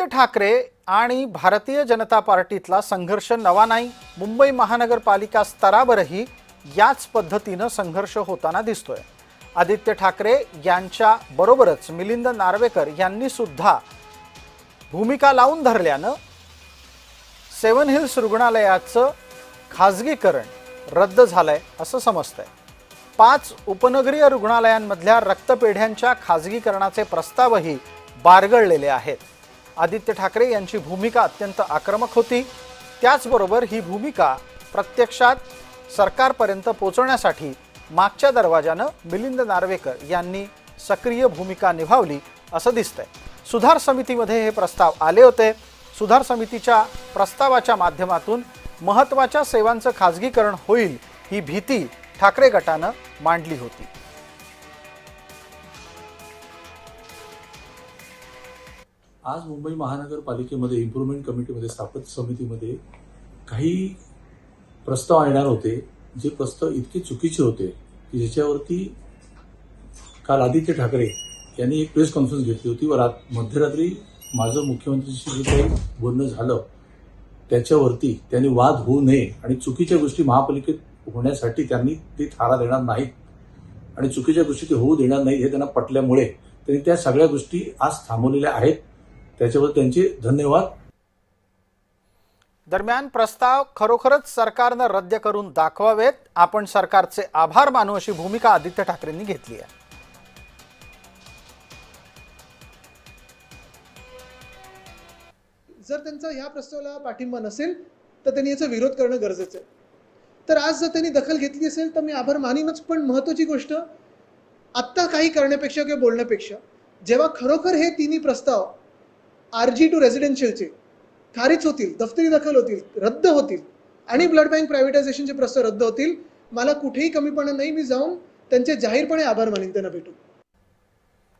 ठाकरे आणि भारतीय जनता पार्टीतला संघर्ष नवा नाही। मुंबई महानगरपालिका स्तरावरही याच पद्धतीने संघर्ष होताना दिसतोय। आदित्य ठाकरे यांच्या बरोबरच मिलिंद नार्वेकर यांनी सुद्धा भूमिका लावून धरल्यानं सेवन हिल्स रुग्णालयाचं खाजगीकरण रद्द झालंय असं समजतंय। 5 उपनगरीय रुग्णालयांमधल्या रक्तपेढ्यांच्या खाजगीकरणाचे प्रस्तावही बारगळलेले आहेत। आदित्य ठाकरे यांची भूमिका अत्यंत आक्रमक होती। त्याचबरोबर ही भूमिका प्रत्यक्षात सरकारपर्यंत पोहोचवण्यासाठी मागच्या दरवाजानं मिलिंद नार्वेकर यांनी सक्रिय भूमिका निभावली असं दिसतंय। सुधार समितीमध्ये हे प्रस्ताव आले होते। सुधार समितीच्या प्रस्तावाच्या माध्यमातून महत्त्वाच्या सेवांचं खाजगीकरण होईल ही भीती ठाकरे गटानं मांडली होती। आज मुंबई महानगरपालिकेमध्ये इम्प्रूव्हमेंट कमिटीमध्ये स्थापन समितीमध्ये काही प्रस्ताव येणार होते, जे प्रस्ताव इतके चुकीचे होते की ज्याच्यावरती काल आदित्य ठाकरे यांनी एक प्रेस कॉन्फरन्स घेतली होती व मध्यरात्री माझं मुख्यमंत्र्यांशी जे काही बोलणं झालं त्याच्यावरती त्यांनी वाद होऊ नये आणि चुकीच्या गोष्टी महापालिकेत होण्यासाठी त्यांनी ते थारा देणार नाहीत आणि चुकीच्या गोष्टी ते होऊ देणार नाहीत हे त्यांना पटल्यामुळे त्यांनी त्या सगळ्या गोष्टी आज थांबवलेल्या आहेत। त्याच्याबद्दल त्यांचे धन्यवाद। दरम्यान प्रस्ताव खरोखरच सरकारनं रद्द करून दाखवावेत, आपण सरकारचे आभार मानू अशी भूमिका आदित्य ठाकरेंनी घेतली आहे। जर त्यांचा ह्या प्रस्तावाला पाठिंबा नसेल तर त्यांनी याचा विरोध करणं गरजेचं आहे। तर आज जर त्यांनी दखल घेतली असेल तर मी आभार मानीनच, पण महत्त्वाची गोष्ट आत्ता काही करण्यापेक्षा किंवा बोलण्यापेक्षा जेव्हा खरोखर हे तिन्ही प्रस्ताव RG टू रेसिडेन्शियलचे खारिज होतील, दफ्तरी दखल होतील, रद्द होतील आणि ब्लड बँक प्रायव्हेटायझेशनचे प्रस्ताव रद्द होतील, मला कुठेही कमीपणा नाही, मी जाऊन त्यांचे जाहीरपणे आभार मानीन, त्यांना भेटून।